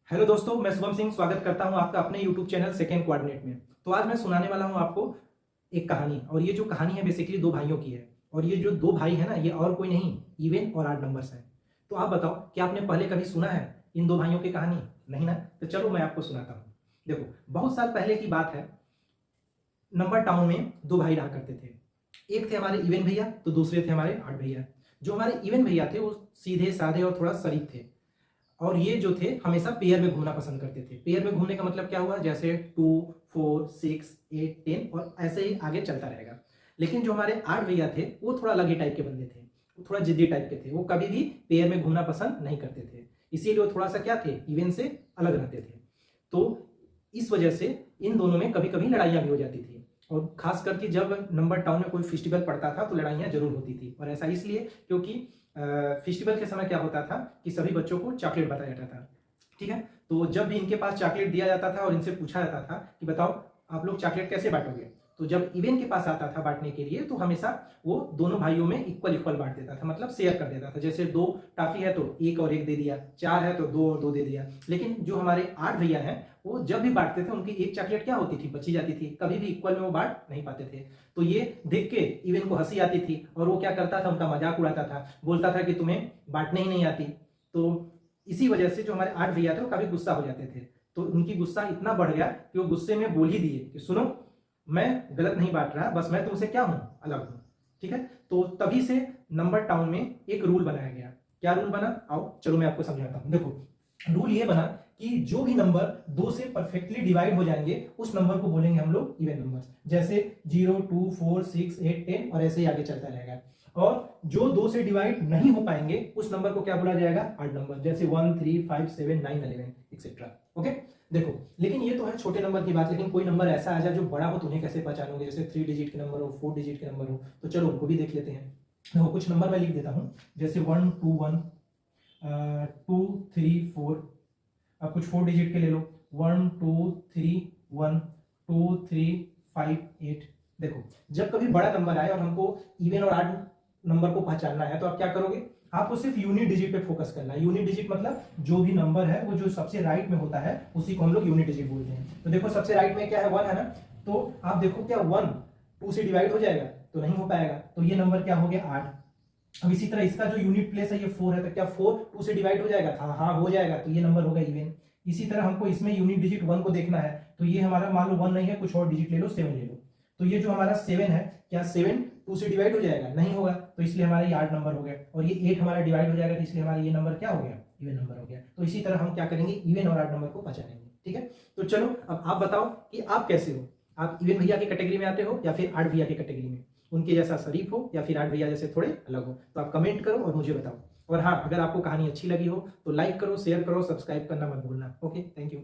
Hello दोस्तों, मैं शुभम सिंह स्वागत करता हूं आपका अपने YouTube चैनल सेकेंड कोऑर्डिनेट में। तो आज मैं सुनाने वाला हूं आपको एक कहानी, और ये जो कहानी है बेसिकली दो भाइयों की है। और ये जो दो भाई है ना, ये और कोई नहीं, इवन और आड नंबर्स हैं। तो आप बताओ कि आपने पहले कभी सुना है इन दो भाइयों की कहानी? नहीं ना? तो चलो मैं आपको सुनाता हूँ। देखो, बहुत साल पहले की बात है। नंबर टाउन में दो भाई रहा करते थे। एक थे हमारे इवन भैया, तो दूसरे थे हमारे आड भैया। जो हमारे इवन भैया थे वो सीधे साधे और थोड़ा शरीफ थे, और ये जो थे हमेशा पेयर में घूमना पसंद करते थे। पेयर में घूमने का मतलब क्या हुआ, जैसे 2, 4, 6, 8, 10 और ऐसे ही आगे चलता रहेगा। लेकिन जो हमारे आठ भैया थे वो थोड़ा अलग ही टाइप के बंदे थे, वो थोड़ा जिद्दी टाइप के थे। वो कभी भी पेयर में घूमना पसंद नहीं करते थे, इसीलिए वो थोड़ा सा क्या थे, इवन से अलग रहते थे। तो इस वजह से इन दोनों में कभी कभी लड़ाइयाँ भी हो जाती थी, और खास करके जब नंबर टाउन में कोई फेस्टिवल पड़ता था तो लड़ाइयाँ जरूर होती थी। और ऐसा इसलिए क्योंकि फेस्टिवल के समय क्या होता था कि सभी बच्चों को चॉकलेट बताया जाता था। ठीक है, तो जब भी इनके पास चॉकलेट दिया जाता था और इनसे पूछा जाता था कि बताओ आप लोग चॉकलेट कैसे बांटोगे, तो जब इवेन के पास आता था बांटने के लिए, तो हमेशा वो दोनों भाइयों में इक्वल इक्वल बांट देता था, मतलब शेयर कर देता था। जैसे 2 टॉफी है तो 1 और 1 दे दिया, 4 है तो 2 और 2 दे दिया। लेकिन जो हमारे 8 भैया हैं वो जब भी बांटते थे उनकी एक चॉकलेट क्या होती थी, बची जाती थी। कभी भी इक्वल में वो बांट नहीं पाते थे। तो ये देख के इवन को हंसी आती थी, और वो क्या करता था, उनका मजाक उड़ाता था, बोलता था कि तुम्हें बांटने ही नहीं आती। तो इसी वजह से जो हमारे 8 भैया थे वो काफी गुस्सा हो जाते थे। तो उनकी गुस्सा इतना बढ़ गया कि वो गुस्से में बोल ही दिए कि सुनो, मैं गलत नहीं बांट रहा, बस मैं तुमसे क्या हूं, अलग हूं। ठीक है, तो तभी से नंबर टाउन में एक रूल बनाया गया। क्या रूल बना, आओ चलो मैं आपको समझाता हूं। देखो, रूल ये बना कि जो भी नंबर 2 से परफेक्टली डिवाइड हो जाएंगे उस नंबर को बोलेंगे हम लोग इवन नंबर्स। जैसे 0, 2, 4, 6, 8, 10 और ऐसे ही आगे चलता रहेगा। और जो 2 से डिवाइड नहीं हो पाएंगे उस नंबर को क्या बोला जाएगा, ऑड नंबर। जैसे 1, 3, 5, 7, 9, 11 एक्सेट्रा। ओके, देखो, लेकिन ये तो है छोटे नंबर की बात। लेकिन कोई नंबर ऐसा आ जाए जो बड़ा हो तो उन्हें कैसे पहचानोगे? जैसे 3 डिजिट के नंबर हो, 4 डिजिट के नंबर हो, तो चलो उनको भी देख लेते हैं। देखो, कुछ नंबर मैं लिख देता हूं, जैसे 1, 2, 1, 2, 3, 4। अब कुछ 4 डिजिट के ले लो, 1, 2, 3, 1, 2, 3, 5, 8। देखो, जब कभी बड़ा नंबर आए और हमको इवन और ऑड नंबर को पहचानना है तो आप क्या करोगे, आपको सिर्फ यूनिट डिजिट पे फोकस करना है। यूनिट डिजिट मतलब जो भी नंबर है वो जो सबसे राइट में होता है उसी को हम लोग यूनिट डिजिट बोलते हैं। तो देखो, सबसे राइट में क्या है, 1 है ना। तो आप देखो, क्या 1 2 से डिवाइड हो जाएगा? तो नहीं हो पाएगा। तो ये नंबर क्या हो गया, 8। अब इसी तरह इसका जो यूनिट प्लेस है ये 4 है, तो क्या 4 2 से डिवाइड हो जाएगा? हाँ हाँ, हो जाएगा। तो ये नंबर होगा इवन। इसी तरह हमको इसमें यूनिट डिजिट 1 को देखना है, तो ये हमारा मान लो 1 नहीं है, कुछ और डिजिट ले लो, 7 ले लो। तो ये जो हमारा 7 है, क्या 7 2 से डिवाइड हो जाएगा? नहीं होगा। तो इसलिए हमारा ये 8 नंबर हो गया। और ये 8 हमारा डिवाइड हो जाएगा, तो इसलिए हमारा ये नंबर क्या हो गया, इवन नंबर हो गया। तो इसी तरह हम क्या करेंगे, इवन और ऑड नंबर को पहचानेंगे। ठीक है, तो चलो अब आप बताओ कि आप कैसे हो। आप इवन भैया की कैटेगरी में आते हो या फिर आठ भैया की कैटेगरी में, उनके जैसा शरीफ हो या फिर आठ भैया जैसे थोड़े अलग हो? तो आप कमेंट करो और मुझे बताओ। और हाँ, अगर आपको कहानी अच्छी लगी हो तो लाइक करो, शेयर करो, सब्सक्राइब करना मत भूलना। Okay, thank you.